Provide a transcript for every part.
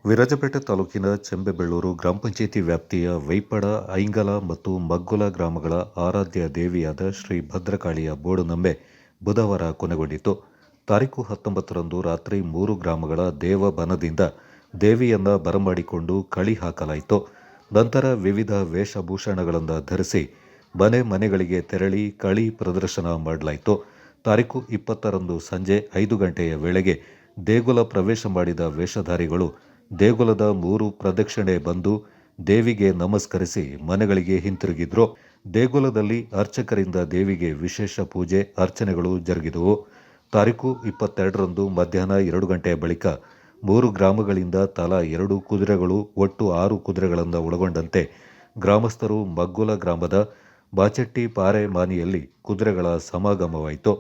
ವಿರಾಜಪೇಟೆ ತಾಲೂಕಿನ ಚೆಂಬೆಬೆಳ್ಳೂರು ಗ್ರಾಮ ಪಂಚಾಯಿತಿ ವ್ಯಾಪ್ತಿಯ ವೈಪಡ, ಐಂಗಲ ಮತ್ತು ಮಗ್ಗುಲ ಗ್ರಾಮಗಳ ಆರಾಧ್ಯ ದೇವಿಯಾದ ಶ್ರೀ ಭದ್ರಕಾಳಿಯ ಬೋಡುನಮ್ಮೆ ಬುಧವಾರ ಕೊನೆಗೊಂಡಿತು. ತಾರೀಖು 19ರಂದು ರಾತ್ರಿ 3 ಗ್ರಾಮಗಳ ದೇವಬನದಿಂದ ದೇವಿಯನ್ನ ಬರಮಾಡಿಕೊಂಡು ಕಳಿ ಹಾಕಲಾಯಿತು. ನಂತರ ವಿವಿಧ ವೇಷಭೂಷಣಗಳನ್ನು ಧರಿಸಿ ಮನೆಗಳಿಗೆ ತೆರಳಿ ಕಳಿ ಪ್ರದರ್ಶನ ಮಾಡಲಾಯಿತು. ತಾರೀಖು 20ರಂದು ಸಂಜೆ 5 ಗಂಟೆಯ ವೇಳೆಗೆ ದೇಗುಲ ಪ್ರವೇಶ ಮಾಡಿದ ವೇಷಧಾರಿಗಳು ದೇಗುಲದ 3 ಪ್ರದಕ್ಷಿಣೆ ಬಂದು ದೇವಿಗೆ ನಮಸ್ಕರಿಸಿ ಮನೆಗಳಿಗೆ ಹಿಂತಿರುಗಿದ್ರು. ದೇಗುಲದಲ್ಲಿ ಅರ್ಚಕರಿಂದ ದೇವಿಗೆ ವಿಶೇಷ ಪೂಜೆ ಅರ್ಚನೆಗಳು ಜರುಗಿದವು. ತಾರೀಖು 22ರಂದು ಮಧ್ಯಾಹ್ನ 2 ಗಂಟೆಯ ಬಳಿಕ 3 ಗ್ರಾಮಗಳಿಂದ ತಲಾ 2 ಕುದುರೆಗಳು, ಒಟ್ಟು 6 ಕುದುರೆಗಳನ್ನು ಒಳಗೊಂಡಂತೆ ಗ್ರಾಮಸ್ಥರು ಮಗ್ಗುಲ ಗ್ರಾಮದ ಬಾಚೆಟ್ಟಿ ಪಾರೆ ಮಾನಿಯಲ್ಲಿ ಕುದುರೆಗಳ ಸಮಾಗಮವಾಯಿತು.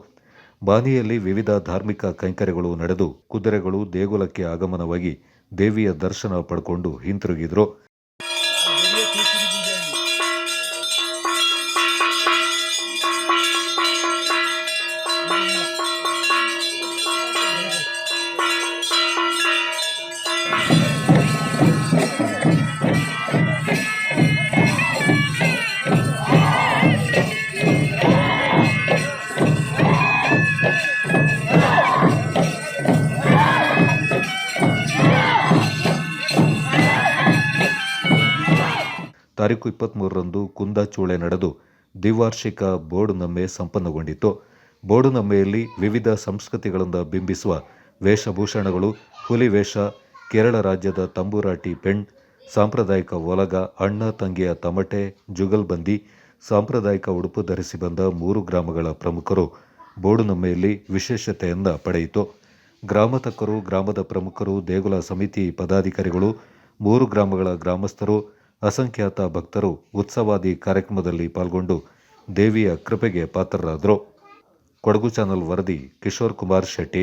ಬಾನಿಯಲ್ಲಿ ವಿವಿಧ ಧಾರ್ಮಿಕ ಕೈಂಕರ್ಯಗಳು ನಡೆದು ಕುದುರೆಗಳು ದೇಗುಲಕ್ಕೆ ಆಗಮನವಾಗಿ ದೇವಿಯ ದರ್ಶನ ಪಡ್ಕೊಂಡು ಹಿಂತಿರುಗಿದ್ರು. ತಾರೀಖು 23ರಂದು ಕುಂದಾಚೂಳೆ ನಡೆದು ದ್ವಿವಾರ್ಷಿಕ ಬೋಡುನಮ್ಮೆ ಸಂಪನ್ನಗೊಂಡಿತು. ಬೋಡುನಮ್ಮೆಯಲ್ಲಿ ವಿವಿಧ ಸಂಸ್ಕೃತಿಗಳನ್ನು ಬಿಂಬಿಸುವ ವೇಷಭೂಷಣಗಳು, ಹುಲಿ ವೇಷ, ಕೇರಳ ರಾಜ್ಯದ ತಂಬೂರಾಟಿ ಪೆಣ್, ಸಾಂಪ್ರದಾಯಿಕ ಒಲಗ, ಅಣ್ಣ ತಂಗಿಯ ತಮಟೆ, ಜುಗಲ್ಬಂದಿ, ಸಾಂಪ್ರದಾಯಿಕ ಉಡುಪು ಧರಿಸಿ ಬಂದ 3 ಗ್ರಾಮಗಳ ಪ್ರಮುಖರು ಬೋಡುನಮ್ಮೆಯಲ್ಲಿ ವಿಶೇಷತೆಯನ್ನು ಪಡೆಯಿತು. ಗ್ರಾಮತಕ್ಕರು, ಗ್ರಾಮದ ಪ್ರಮುಖರು, ದೇಗುಲ ಸಮಿತಿ ಪದಾಧಿಕಾರಿಗಳು, 3 ಗ್ರಾಮಗಳ ಗ್ರಾಮಸ್ಥರು, ಅಸಂಖ್ಯಾತ ಭಕ್ತರು ಉತ್ಸವಾದಿ ಕಾರ್ಯಕ್ರಮದಲ್ಲಿ ಪಾಲ್ಗೊಂಡು ದೇವಿಯ ಕೃಪೆಗೆ ಪಾತ್ರರಾದರು. ಕೊಡಗು ಚಾನಲ್ ವರದಿ ಕಿಶೋರ್ ಕುಮಾರ್ ಶೆಟ್ಟಿ.